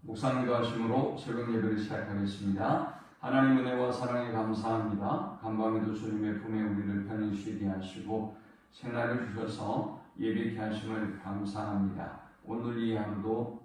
묵상 기도하심으로 새벽 예배를 시작하겠습니다. 하나님 은혜와 사랑에 감사합니다. 간밤에도 주님의 품에 우리를 편히 쉬게 하시고 생날을 주셔서 예배케 하심을 감사합니다. 오늘 이 하루도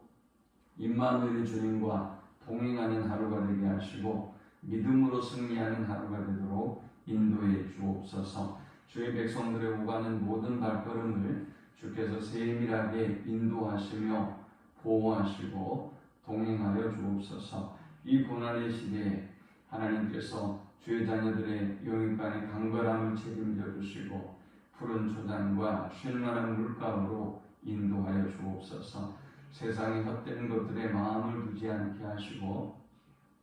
임마누엘 주님과 동행하는 하루가 되게 하시고 믿음으로 승리하는 하루가 되도록 인도해 주옵소서. 주의 백성들의 오가는 모든 발걸음을 주께서 세밀하게 인도하시며 보호하시고 동행하여 주옵소서. 이 고난의 시대에 하나님께서 주의 자녀들의 영육간의 강건함을 책임져 주시고 푸른 초장과 쉴만한 물가로 인도하여 주옵소서. 세상의 헛된 것들에 마음을 두지 않게 하시고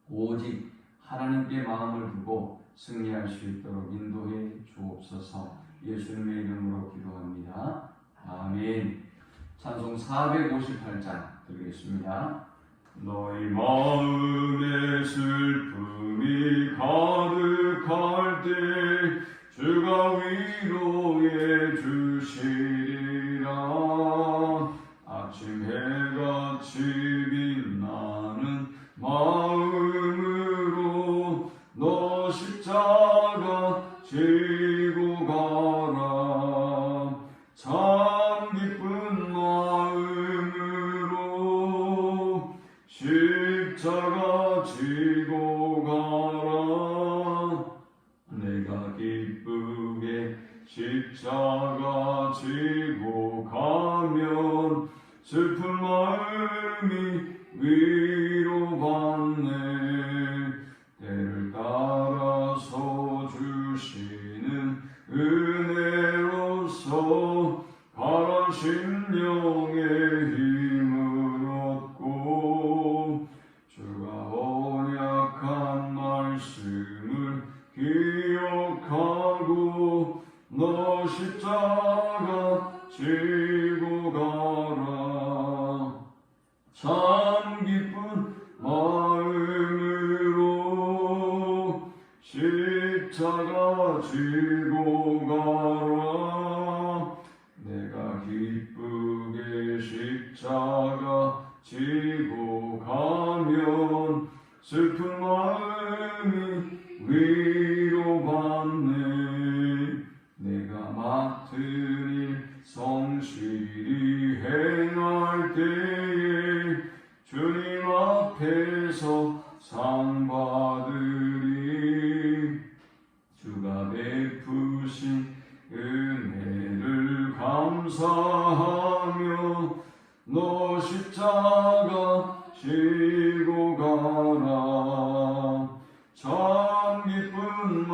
오직 하나님께 마음을 두고 승리할 수 있도록 인도해 주옵소서. 예수님의 이름으로 기도합니다. 아멘. 찬송 458장 드리겠습니다. 너희 마음에 슬픔이 가득할 때 주가 위로해 주시리라. 아침 해같이 빛나는 마음으로 너 십자가 지고 가라. 참 기쁜 마음으로 십자가 지고 가라. 내가 기쁘게 십자가 지고 가면 슬픈 마음이 위로받네. 때를 따라서 주시는 은혜로서 가란 심령의 힘을 얻고 주가 언약한 말씀을 기억하고 너 십자가 지고 가라. 참 기쁜 마음으로 십자가 지고 가라. 내가 기쁘게 십자가 지고 가면 슬픈 마음이 위로받네. 내가 맡은 일 성실히 행할 때에 주님 앞에서 상 받으리. 주가 베푸신 은혜를 감사하며 너 십자가 지고 가라. 참 기쁜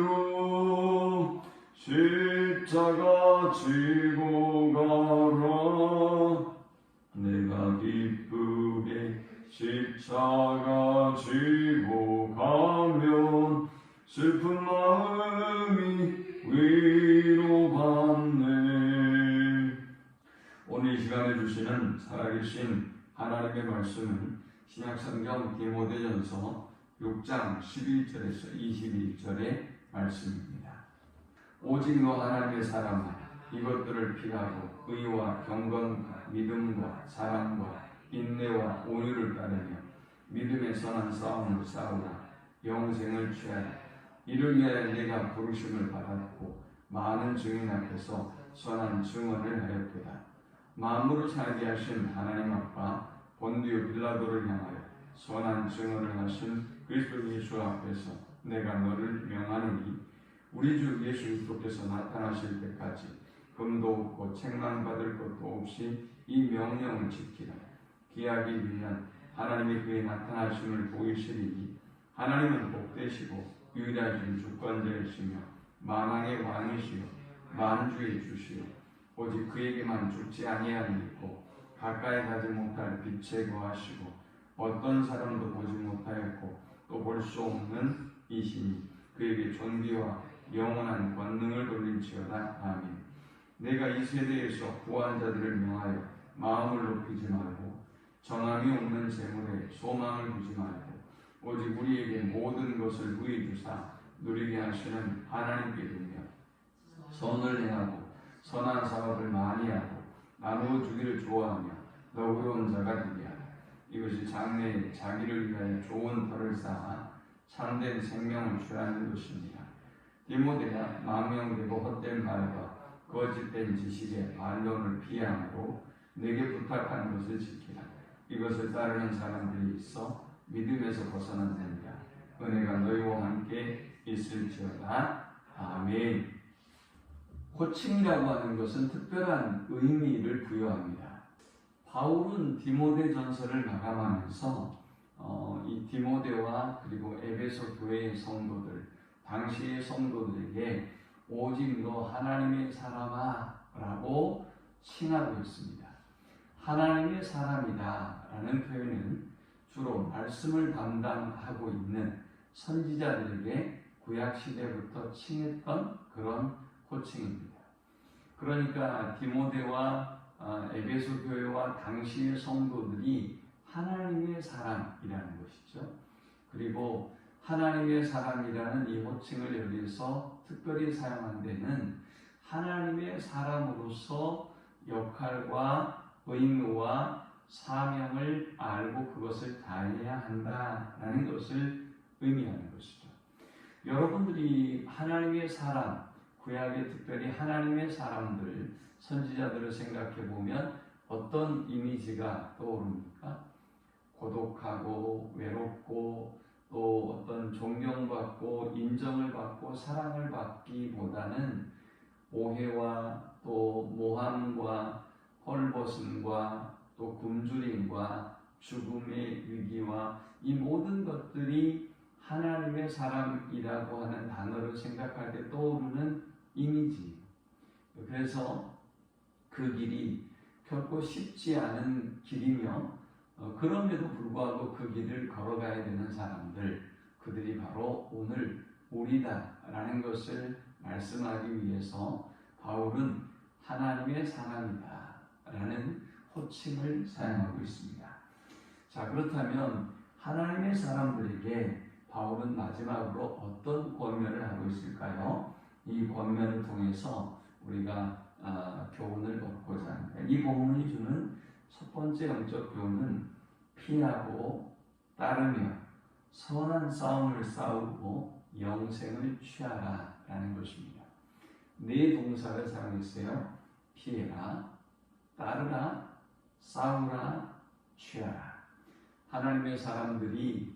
마음으로 십자가 지고 가라. 내가 기쁘게 십자가 지고 가면 슬픈 마음이 위로받네. 오늘 이 시간에 주시는 살아계신 하나님의 말씀은 신약성경 디모데전서 6장 11절에서 21절의 말씀입니다. 오직 너 하나님의 사람아 이것들을 피하고 의와 경건과 믿음과 사랑과 인내와 온유를 따르며 믿음의 선한 싸움을 싸우라. 영생을 취하라. 이를 위하여 내가 부르심을 받았고 많은 증인 앞에서 선한 증언을 하였도다. 만물을 살게 하신 하나님 아빠 본디오 빌라도를 향하여 선한 증언을 하신 그리스도 예수 앞에서 내가 너를 명하노니 우리 주 예수 그리스도께서 나타나실 때까지 금도 없고 책망받을 것도 없이 이 명령을 지키라. 기약이 밀면 하나님이 그의 나타나심을 보이시리니 하나님은 복되시고 유일하신 주권자이시며 만왕의 왕이시요 만주의 주시요 오직 그에게만 죽지 아니함이 있고 가까이 가지 못할 빛에 거하시고 어떤 사람도 보지 못하였고 또 볼 수 없는 이시니 그에게 존귀와 영원한 권능을 돌릴지어다. 아멘. 내가 이 세대에서 구한 자들을 명하여 마음을 높이지 말고 정함이 없는 재물에 소망을 두지 말고 오직 우리에게 모든 것을 누이 주사 누리게 하시는 하나님께 두며 선을 행하고 선한 사업을 많이 하고 나누어 주기를 좋아하며 너그러운 자가 되게 하라. 이것이 장래에 자기를 위하여 좋은 터를 쌓아 참된 생명을 취하는 것입니다. 디모데야, 망명되고 헛된 말과 거짓된 지식의 반론을 피하므로 내게 부탁하는 것을 지키라. 이것을 따르는 사람들이 있어 믿음에서 벗어난다니라. 은혜가 너희와 함께 있을지어다. 아멘. 호칭이라고 하는 것은 특별한 의미를 부여합니다. 바울은 디모데 전서를 마감하면서 이 디모데와 그리고 에베소 교회의 성도들, 당시의 성도들에게 오직 너 하나님의 사람아 라고 칭하고 있습니다. 하나님의 사람이다 라는 표현은 주로 말씀을 담당하고 있는 선지자들에게 구약시대부터 칭했던 그런 호칭입니다. 그러니까 디모데와 에베소 교회와 당시의 성도들이 하나님의 사람이라는 것이죠. 그리고 하나님의 사람이라는 이 호칭을 여기서 특별히 사용한 데는 하나님의 사람으로서 역할과 의무와 사명을 알고 그것을 다해야 한다라는 것을 의미하는 것이죠. 여러분들이 하나님의 사람, 구약에 특별히 하나님의 사람들, 선지자들을 생각해 보면 어떤 이미지가 떠오릅니까? 고독하고 외롭고 또 어떤 존경받고 인정을 받고 사랑을 받기보다는 오해와 또 모함과 헐벗음과 또 굶주림과 죽음의 위기와 이 모든 것들이 하나님의 사람이라고 하는 단어를 생각할 때 떠오르는 이미지. 그래서 그 길이 결코 쉽지 않은 길이며 그럼에도 불구하고 그 길을 걸어가야 되는 사람들, 그들이 바로 오늘 우리다라는 것을 말씀하기 위해서 바울은 하나님의 사람이다라는 호칭을 사용하고 있습니다. 자, 그렇다면 하나님의 사람들에게 바울은 마지막으로 어떤 권면을 하고 있을까요? 이 권면을 통해서 우리가 교훈을 얻고자 합니다. 이 본문이 주는 첫 번째 영적 교훈은 피하고 따르며 선한 싸움을 싸우고 영생을 취하라 라는 것입니다. 네 동사를 사용했어요. 피해라, 따르라, 싸우라, 취하라. 하나님의 사람들이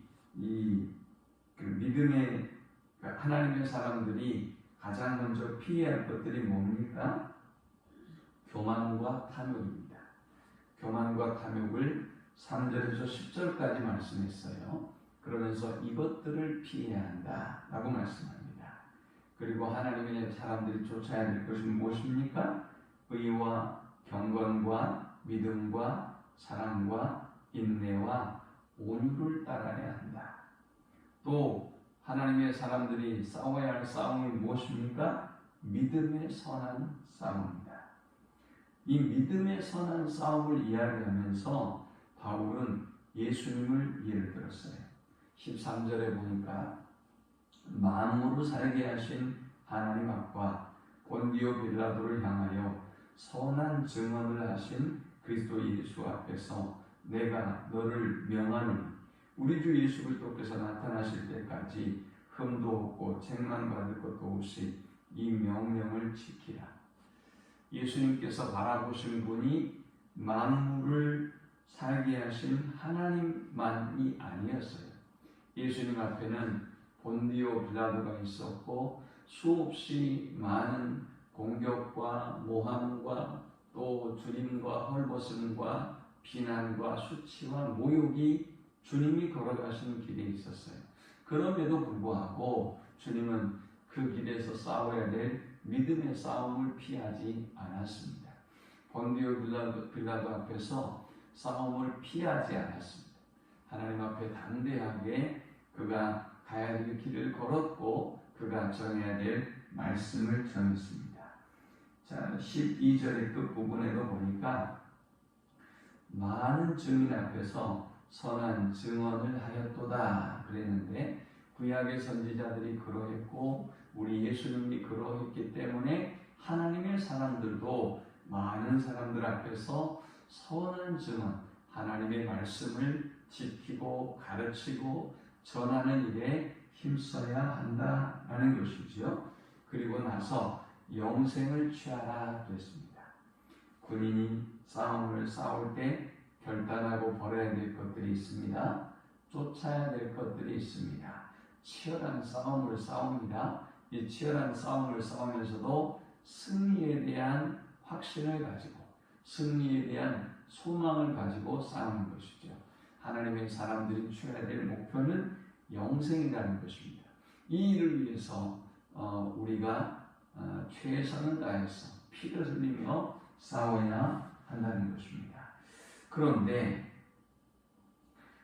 하나님의 사람들이 가장 먼저 피해야 할 것들이 뭡니까? 교만과 탐욕입니다. 교만과 탐욕을 3절에서 10절까지 말씀했어요. 그러면서 이것들을 피해야 한다라고 말씀합니다. 그리고 하나님의 사람들이 쫓아야 될 것이 무엇입니까? 의와 경건과 믿음과 사랑과 인내와 온유를 따라야 한다. 또 하나님의 사람들이 싸워야 할 싸움이 무엇입니까? 믿음의 선한 싸움입니다. 이 믿음의 선한 싸움을 이야기하면서 바울은 예수님을 예를 들었어요. 13절에 보니까 만물을 살게 하신 하나님 앞과 본디오 빌라도를 향하여 선한 증언을 하신 그리스도 예수 앞에서 내가 너를 명하니 우리 주 예수 그리스도께서 나타나실 때까지 흠도 없고 책망 받을 것도 없이 이 명령을 지키라. 예수님께서 바라보신 분이 만물을 살게 하신 하나님만이 아니었어요. 예수님 앞에는 본디오 빌라도가 있었고 수없이 많은 공격과 모함과 또 주림과 헐벗음과 비난과 수치와 모욕이 주님이 걸어가시는 길에 있었어요. 그럼에도 불구하고 주님은 그 길에서 싸워야 될 믿음의 싸움을 피하지 않았습니다. 본디오 빌라도 앞에서 싸움을 피하지 않았습니다. 하나님 앞에 담대하게 그가 가야 될 길을 걸었고 그가 전해야 될 말씀을 전했습니다. 자, 12절의 끝부분에도 보니까 많은 증인 앞에서 선한 증언을 하였도다 그랬는데 구약의 선지자들이 그러했고 우리 예수님이 그러했기 때문에 하나님의 사람들도 많은 사람들 앞에서 선한 증언, 하나님의 말씀을 지키고 가르치고 전하는 일에 힘써야 한다라는 것이지요. 그리고 나서 영생을 취하라 그랬습니다. 군인이 싸움을 싸울 때 결단하고 벌여야 될 것들이 있습니다. 쫓아야 될 것들이 있습니다. 치열한 싸움을 싸웁니다. 이 치열한 싸움을 싸우면서도 승리에 대한 확신을 가지고 승리에 대한 소망을 가지고 싸우는 것이죠. 하나님의 사람들이 취해야 될 목표는 영생이라는 것입니다. 이 일을 위해서 우리가 최선을 다해서 피를 흘리며 싸워야 한다는 것입니다. 그런데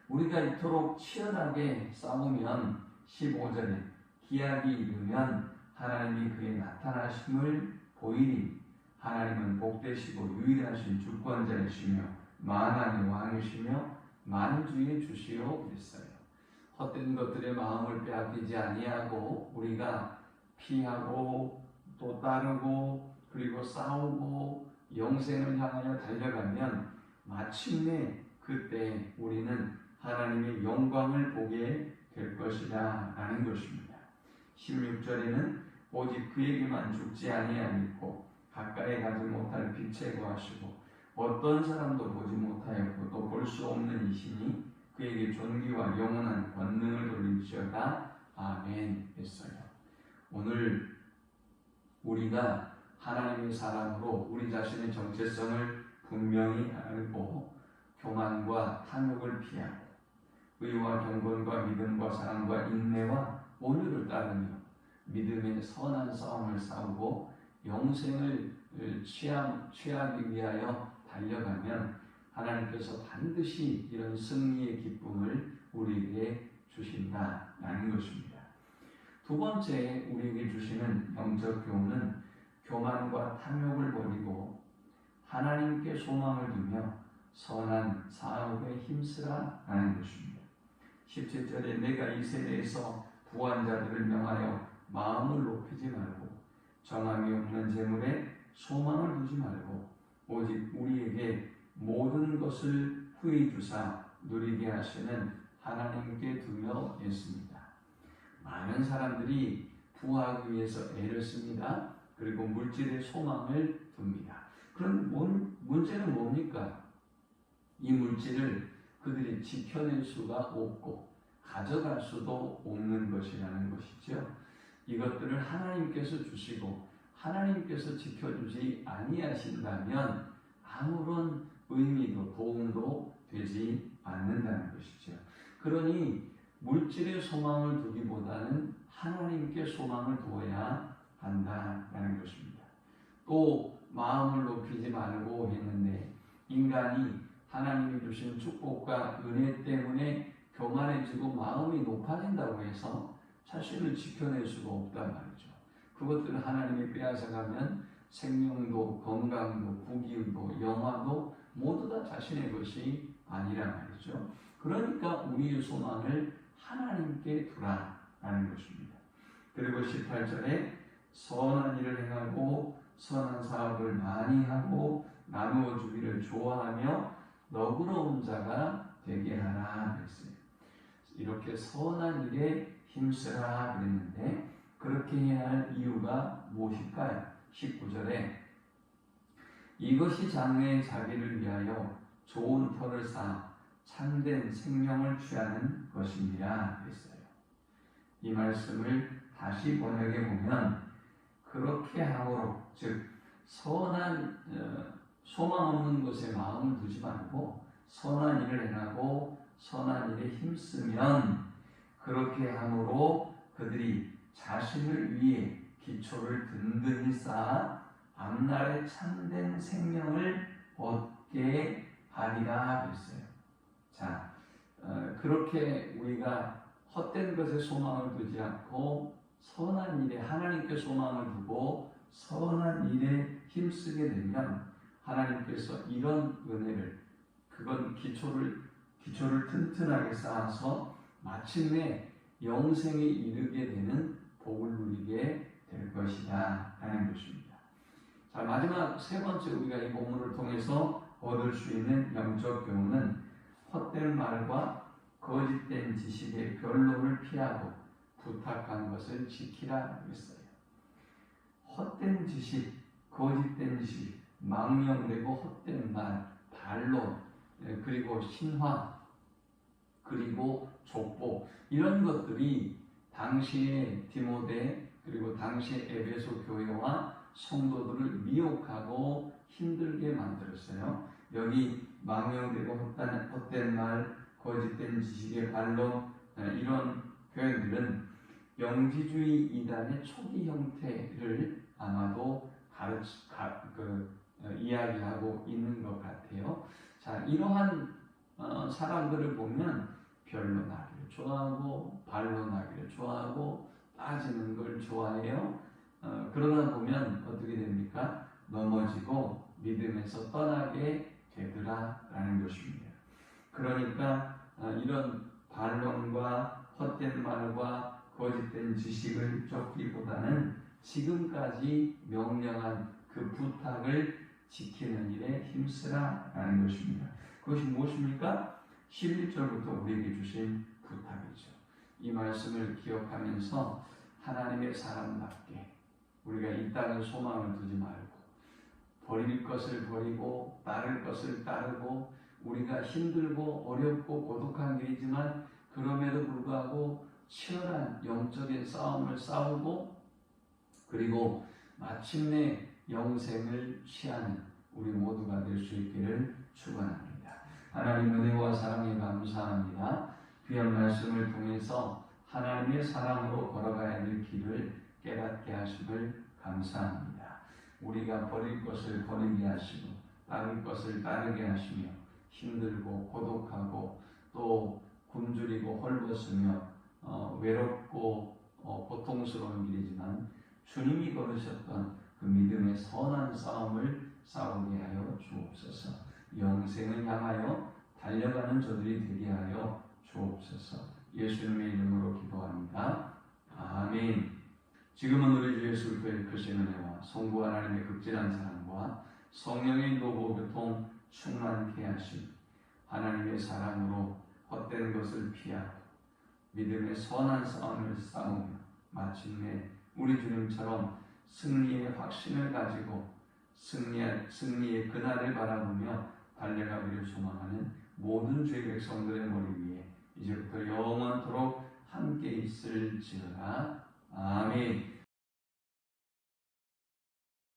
우리가 이토록 치열하게 싸우면 15절에 기약이 이르면 하나님이 그의 나타나심을 보이니 하나님은 복되시고 유일하신 주권자이시며 만왕의 왕이시며 만주의 주시오 그랬어요. 헛된 것들의 마음을 빼앗기지 아니하고 우리가 피하고 또 따르고 그리고 싸우고 영생을 향하여 달려가면 마침내 그때 우리는 하나님의 영광을 보게 될 것이다 라는 것입니다. 16절에는 오직 그에게만 죽지 아니하였고 가까이 가지 못할 빛에 거하시고 어떤 사람도 보지 못하였고 또 볼 수 없는 이시니 그에게 존귀와 영원한 권능을 돌릴지어다. 아멘 했어요. 오늘 우리가 하나님의 사람으로 우리 자신의 정체성을 분명히 알고 교만과 탐욕을 피하고 의와 경건과 믿음과 사랑과 인내와 온유를 따르며 믿음의 선한 싸움을 싸우고 영생을 취하기 위하여 달려가면 하나님께서 반드시 이런 승리의 기쁨을 우리에게 주신다라는 것입니다. 두 번째 우리에게 주시는 영적 교훈은 교만과 탐욕을 버리고 하나님께 소망을 두며 선한 사업에 힘쓰라라는 것입니다. 17절에 내가 이 세대에서 부한 자들을 명하여 마음을 높이지 말고 정함이 없는 재물에 소망을 두지 말고 오직 우리에게 모든 것을 후히 주사 누리게 하시는 하나님께 두며 했습니다. 많은 사람들이 부하기 위해서 애를 씁니다. 그리고 물질의 소망을 둡니다. 그럼 문제는 뭡니까? 이 물질을 그들이 지켜낼 수가 없고 가져갈 수도 없는 것이라는 것이죠. 이것들을 하나님께서 주시고 하나님께서 지켜주지 아니하신다면 아무런 의미도 도움도 되지 않는다는 것이죠. 그러니 물질의 소망을 두기보다는 하나님께 소망을 두어야 한다는 것입니다. 또 마음을 높이지 말고 했는데 인간이 하나님이 주신 축복과 은혜 때문에 교만해지고 마음이 높아진다고 해서 자신을 지켜낼 수가 없단 말이죠. 그것들을 하나님이 빼앗아가면 생명도 건강도 부귀도 영화도 모두 다 자신의 것이 아니란 말이죠. 그러니까 우리의 소망을 하나님께 두라라는 것입니다. 그리고 18절에 선한 일을 행하고 선한 사업을 많이 하고 나누어 주기를 좋아하며 너그러운 자가 되게 하라 그랬어요. 이렇게 선한 일에 힘쓰라 그랬는데 그렇게 해야 할 이유가 무엇일까요? 19절에 이것이 장래의 자기를 위하여 좋은 터를 쌓아 참된 생명을 취하는 것입니다 그랬어요. 이 말씀을 다시 번역해 보면 그렇게 함으로 즉 선한 소망 없는 것에 마음을 두지 말고 선한 일을 행하고 선한 일에 힘쓰면 그렇게 함으로 그들이 자신을 위해 기초를 든든히 쌓아 앞날에 참된 생명을 얻게 하리라 그랬어요. 자, 그렇게 우리가 헛된 것에 소망을 두지 않고 선한 일에 하나님께 소망을 두고 선한 일에 힘쓰게 되면 하나님께서 이런 은혜를 그건 기초를 튼튼하게 쌓아서 마침내 영생에 이르게 되는 복을 누리게 될 것이다 하는 것입니다. 자, 마지막 세 번째 우리가 이 본문을 통해서 얻을 수 있는 영적 교훈은 헛된 말과 거짓된 지식의 변론을 피하고 부탁한 것을 지키라 했어요. 헛된 지식, 거짓된 지식, 망령되고 헛된 말, 반론, 그리고 신화, 그리고 족보, 이런 것들이 당시의 디모데 그리고 당시의 에베소 교회와 성도들을 미혹하고 힘들게 만들었어요. 여기 망령되고 헛된 말, 거짓된 지식의 반론, 이런 표현들은 영지주의 이단의 초기 형태를 아마도 이야기하고 있는 것 같아요. 자, 이러한 사람들을 보면 변론하기를 좋아하고 반론하기를 좋아하고 따지는 걸 좋아해요. 그러다 보면 어떻게 됩니까? 넘어지고 믿음에서 떠나게 되더라라는 것입니다. 그러니까 이런 반론과 헛된 말과 거짓된 지식을 쫓기보다는 지금까지 명령한 그 부탁을 지키는 일에 힘쓰라라는 것입니다. 그것이 무엇입니까? 11절부터 우리에게 주신 부탁이죠. 이 말씀을 기억하면서 하나님의 사람답게 우리가 이 땅에 소망을 두지 말고 버릴 것을 버리고 따를 것을 따르고, 우리가 힘들고 어렵고 고독한 길이지만 그럼에도 불구하고 치열한 영적인 싸움을 싸우고, 그리고 마침내 영생을 취하는 우리 모두가 될 수 있기를 축원합니다. 하나님 은혜와 사랑에 감사합니다. 귀한 말씀을 통해서 하나님의 사랑으로 걸어가야 될 길을 깨닫게 하심을 감사합니다. 우리가 버릴 것을 버리게 하시고 따를 것을 따르게 하시며, 힘들고 고독하고 또 굶주리고 헐벗으며 외롭고 고통스러운 길이지만 주님이 걸으셨던 그 믿음의 선한 싸움을 싸우게 하여 주옵소서. 영생을 향하여 달려가는 저들이 되게 하여 주옵소서. 예수님의 이름으로 기도합니다. 아멘. 지금은 우리 주 예수 그리스도의 크신 은혜와 성부 하나님의 극진한 사랑과 성령의 노고 교통 충만케 하심, 하나님의 사랑으로 헛된 것을 피하고 믿음의 선한 싸움을 싸우며 마침내 우리 주님처럼 승리의 확신을 가지고 승리의 그날을 바라보며 달려가기를 소망하는 모든 주의 백성들의 머리 위에 이제부터 영원토록 함께 있을지어다. 아멘.